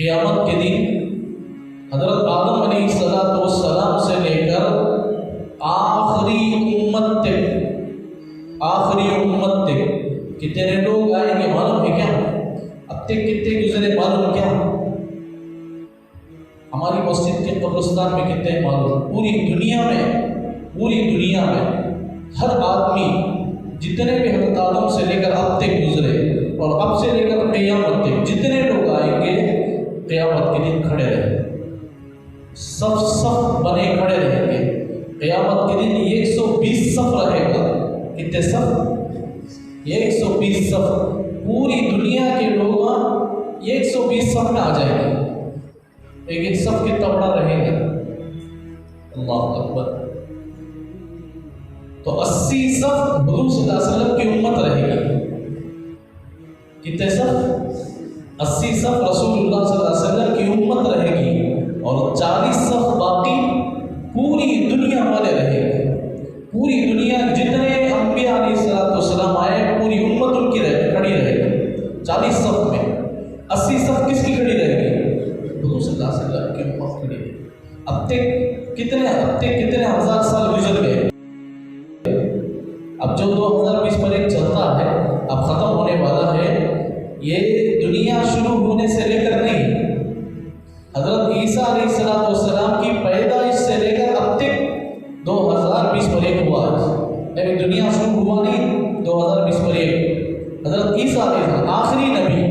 قیامت کے دن حضرت آدم علیہ السلام سے لے کر آخری امت تک کتنے لوگ آئیں گے معلوم ہے کیا؟ اب تک کتنے گزرے معلوم کیا؟ ہماری مسجد کے قبرستان میں کتنے معلوم؟ پوری دنیا میں ہر آدمی جتنے بھی حضرت آدم سے لے کر اب تک گزرے اور اب سے لے کر قیامت تک جتنے لوگ آئیں گے قیامت کے دن کھڑے رہیں گے، صف بنے کھڑے رہیں گے۔ قیامت کے دن 120 صف رہے گا۔ کتنے صف؟ 120 صف۔ پوری دنیا کے لوگ 120 صف میں آ جائیں گے، لیکن صف کتنا بڑا رہے گا؟ اللہ اکبر۔ تو 80 صف حضور صلی اللہ علیہ وسلم کی امت رہے گی۔ کتنے صف؟ 80 صف رسول اللہ صلی اللہ علیہ وسلم کی امت رہے گی، اور 40 صف باقی پوری دنیا والے رہے گی۔ پوری دنیا جتنے انبیاء علیہ السلام آئے پوری امت ان کی کھڑی رہے گی 40 صف میں۔ 80 صف کس کی کھڑی رہے گی؟ حضور صلی اللہ علیہ وسلم کی امت کھڑی رہے گی۔ اب تک کتنے ہزار سال گزر گئے۔ اب جو 2020 پر ایک چلتا ہے اب ختم ہونے والا ہے، یہ دنیا شروع ہونے سے لے کر نہیں، حضرت عیسیٰ علیہ السلام کی پیدائش سے لے کر اب تک 2020 پر ایک ہوا ہے۔ لیکن دنیا شروع ہوا نہیں 2020 پر ایک۔ حضرت عیسیٰ علیہ السلام آخری نبی،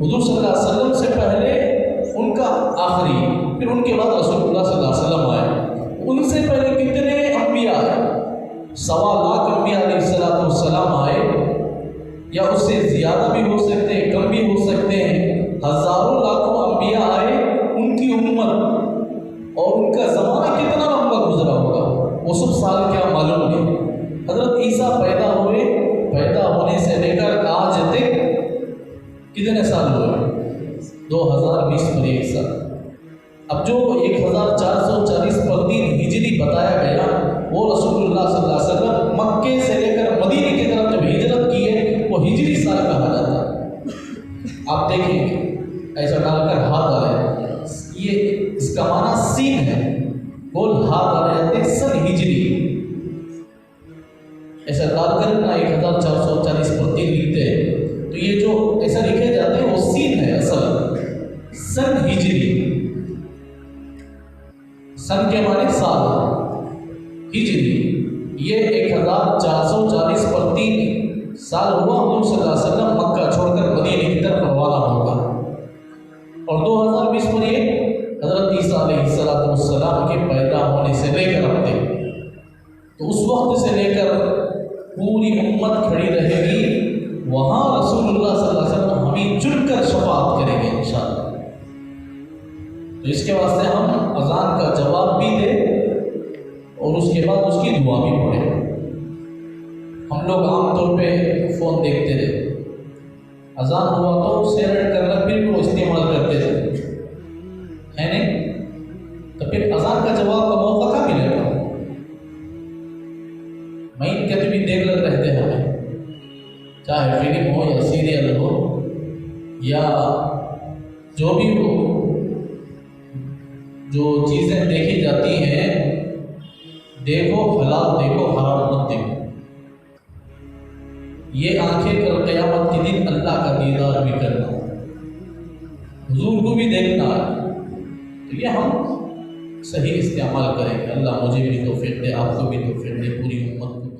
حضور صلی اللہ علیہ وسلم سے پہلے ان کا آخری، پھر ان کے بعد رسول اللہ صلی اللہ علیہ وسلم آئے۔ ان سے پہلے کتنے انبیاء آئے؟ 1.25 لاکھ انبیاء علیہ السلام آئے، یا اس سے زیادہ بھی ہو سکتے ہیں، کم بھی ہو سکتے ہیں۔ ہزاروں لاکھوں انبیاء آئے، ان کی امت اور ان کا زمانہ کتنا لمبا گزرا ہوگا وہ سب سال کیا معلوم نہیں۔ حضرت عیسیٰ پیدا ہونے سے لے کر آج تک کتنے سال ہوئے؟ 2020 پر ایک سال۔ اب جو 1440 پر دن ہجری بتایا گیا وہ رسول اللہ صلی اللہ علیہ وسلم مکے سے لے کر مدینے کی طرف جب ہجرت کی ہے وہ ہجری سال کہا جاتا ہے۔ آپ دیکھیں گے ایسا ڈال کر ہاتھ ڈالے، یہ اس کا معنی سین ہے، بول ہاتھ ڈالے جاتے سن ہجری، ایسا ڈال کر نا 1440 پر دن لکھتے ہیں، تو یہ جو ایسا لکھے جاتے ہیں وہ سین ہے اصل، سن ہجری۔ سن کے معنی سال، ہجری یہ 1440 پر 3 سال ہوا حضور صلی اللہ علیہ وسلم مکہ چھوڑ کر مدینے کی طرف روانہ ہوگا، اور 2020 پر یہ حضرت عیسیٰ علیہ السلام کے پیدا ہونے سے لے کر اب تک، تو اس وقت سے لے کر پوری امت کھڑی رہے گی، وہاں رسول اللہ صلی اللہ علیہ وسلم ہمیں چن کر شفاعت کریں گے انشاءاللہ۔ تو اس کے واسطے ہم اذان کا جواب بھی دیں اور اس کے بعد اس کی دعا بھی پڑھیں۔ ہم لوگ عام طور پہ فون دیکھتے تھے، اذان ہوا تو سیلیکٹ کرنا پھر وہ استعمال کرتے تھے، ہے نہیں؟ تو پھر اذان کا جواب کا موقع کہاں ملے گا؟ مین کے بھی دیکھ لگ رہتے ہیں ہمیں، چاہے فلم ہو یا سیریل ہو یا جو بھی ہو، جو چیزیں دیکھی جاتی ہیں، دیکھو حلال دیکھو حرام مت دیکھو۔ یہ آنکھیں کل قیامت کے دن اللہ کا دیدار بھی کرنا، حضور کو بھی دیکھنا ہے، تو یہ ہم صحیح استعمال کریں گے۔ اللہ مجھے بھی توفیق دے، آپ کو بھی توفیق دے، پوری امت کو